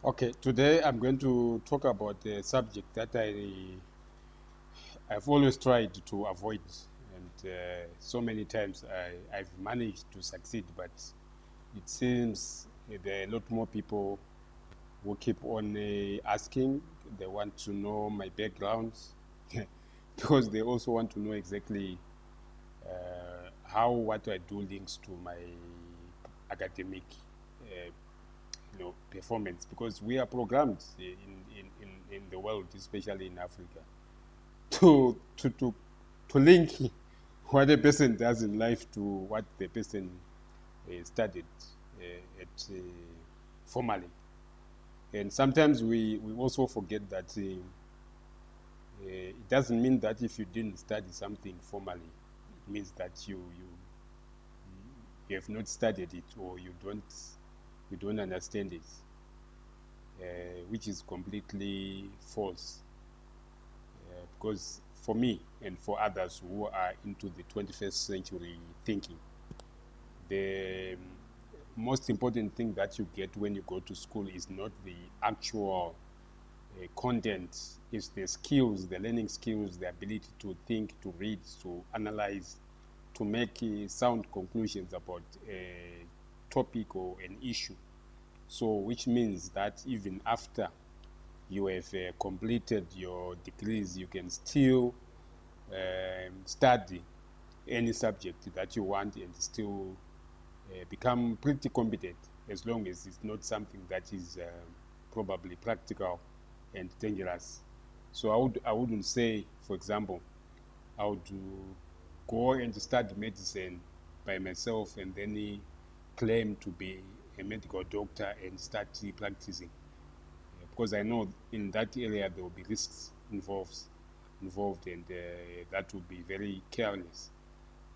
Okay, today I'm going to talk about a subject that I've always tried to avoid, and so many times I've managed to succeed, but it seems there are a lot more people who keep on asking. They want to know my background because they also want to know exactly how what I do links to my academic uh, performance, because we are programmed in the world, especially in Africa, to to to to link what a person does in life to what the person studied at formally. And sometimes we also forget that it doesn't mean that if you didn't study something formally, it means that you have not studied it, or you don't understand it, which is completely false. Because for me and for others who are into the 21st century thinking, the most important thing that you get when you go to school is not the actual content, it's the skills, the learning skills, the ability to think, to read, to analyze, to make sound conclusions about a topic or an issue. So, which means that even after you have completed your degrees, you can still study any subject that you want and still become pretty competent, as long as it's not something that is probably practical and dangerous. So I wouldn't say, for example, I would go and study medicine by myself and then claim to be a medical doctor and start practicing, because I know in that area there will be risks involved, and that would be very careless.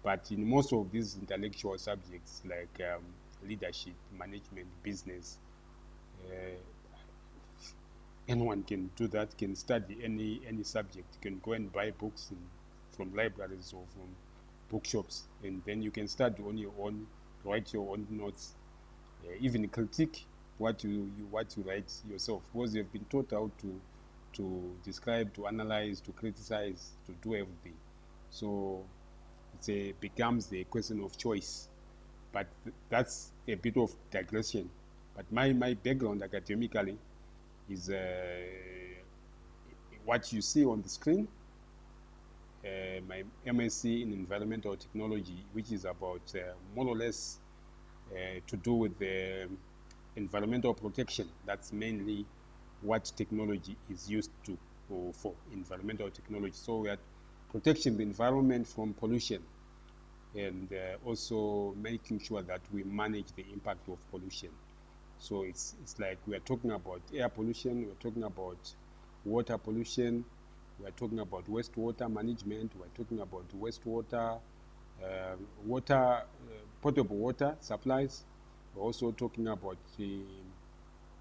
But in most of these intellectual subjects like leadership, management, business, uh, anyone can do that, can study any subject, can go and buy books from libraries or from bookshops, and then you can study on your own, write your own notes, even critique what you write yourself, because you've been taught how to describe, to analyze, to criticize, to do everything. So becomes a question of choice. But that's a bit of digression. But my background academically is what you see on the screen. My MSc in environmental technology, which is about more or less to do with the environmental protection. That's mainly what technology is used to for environmental technology. So we are protecting the environment from pollution, and also making sure that we manage the impact of pollution. So it's like we are talking about air pollution, we're talking about water pollution, we're talking about wastewater management, we're talking about wastewater, water, potable water supplies. We're also talking about the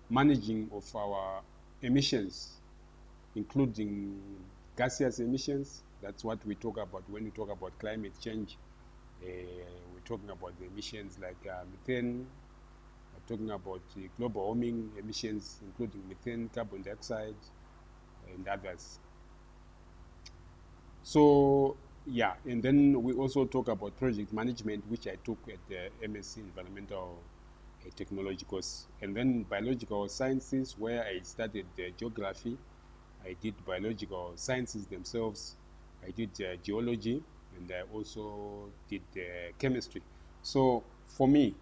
managing of our emissions, including gaseous emissions. That's what we talk about when we talk about climate change. We're talking about the emissions like methane. We're talking about global warming emissions, including methane, carbon dioxide, and others. So, yeah, and then we also talk about project management, which I took at the MSc Environmental Technology course, and then biological sciences, where I studied geography. I did biological sciences themselves. I did geology, and I also did chemistry. So for me,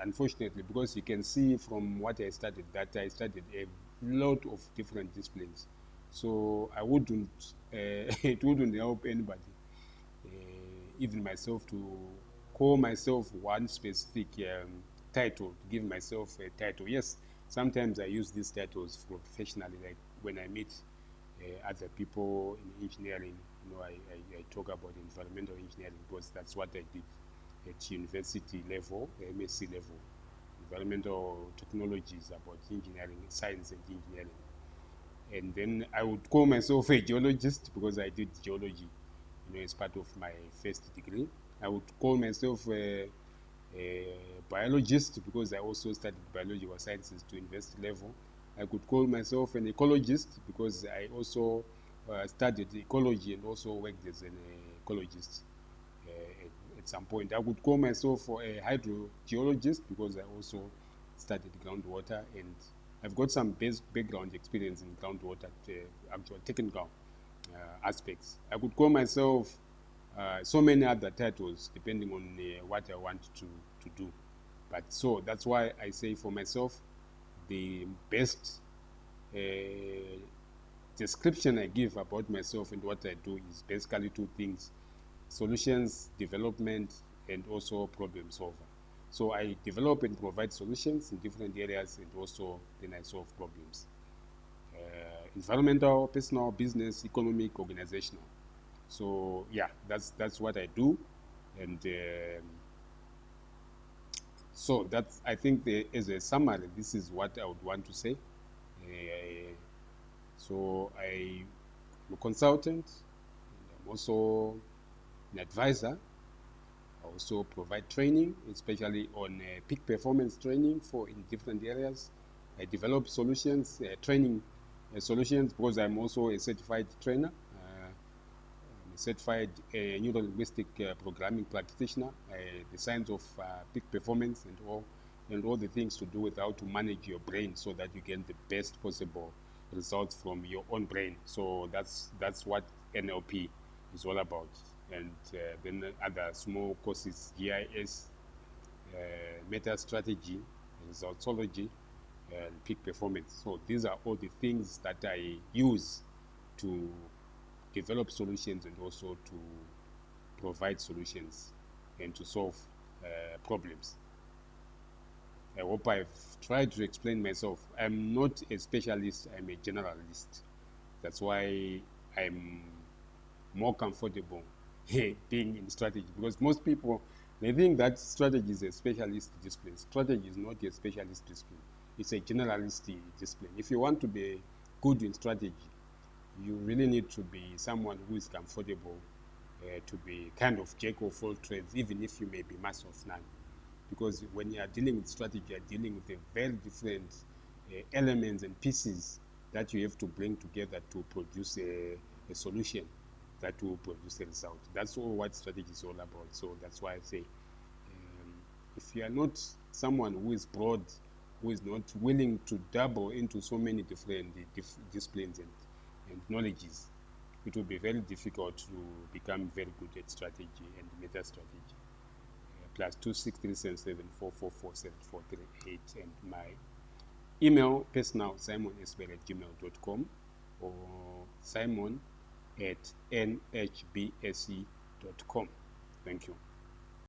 unfortunately, because you can see from what I studied that I studied a lot of different disciplines, so I wouldn't it wouldn't help anybody, even myself, to call myself one specific title, to give myself a title. Yes, sometimes I use these titles professionally, like when I meet other people in engineering. I talk about environmental engineering because that's what I did at university level, MSc level. Environmental technology is about engineering, science and engineering. And then I would call myself a geologist because I did geology, as part of my first degree. I would call myself a biologist because I also studied biological sciences to university level. I could call myself an ecologist because I also studied ecology and also worked as an ecologist at some point. I would call myself a hydrogeologist because I also studied groundwater and I've got some background experience in groundwater, actual technical aspects. I could call myself so many other titles depending on what I want to do. But so that's why I say for myself, the best description I give about myself and what I do is basically two things: solutions development and also problem solver. So I develop and provide solutions in different areas and also then I solve problems. Environmental, personal, business, economic, organizational. So yeah, that's what I do, and so that's, I think as a summary, this is what I would want to say. So I'm a consultant, I'm also an advisor. I also provide training, especially on peak performance training for in different areas. I develop solutions, training solutions, because I'm also a certified trainer. I'm a certified neuro-linguistic programming practitioner, the science of peak performance and all the things to do with how to manage your brain so that you get the best possible results from your own brain. So that's what NLP is all about. And then other small courses, GIS, meta strategy, resultology, and peak performance. So these are all the things that I use to develop solutions and also to provide solutions and to solve problems. I hope I've tried to explain myself. I'm not a specialist, I'm a generalist. That's why I'm more comfortable being in strategy, because most people, they think that strategy is a specialist discipline. Strategy is not a specialist discipline. It's a generalist discipline. If you want to be good in strategy, you really need to be someone who is comfortable to be kind of jack of all trades, even if you may be master of none. Because when you are dealing with strategy, you are dealing with a very different elements and pieces that you have to bring together to produce a solution that will produce a result. That's all what strategy is all about. So that's why I say, if you are not someone who is broad, who is not willing to dabble into so many different disciplines and knowledges, it will be very difficult to become very good at strategy and meta strategy. Plus 26377444743 and my email personal simon@gmail.com or simon@nhbse.com. Thank you.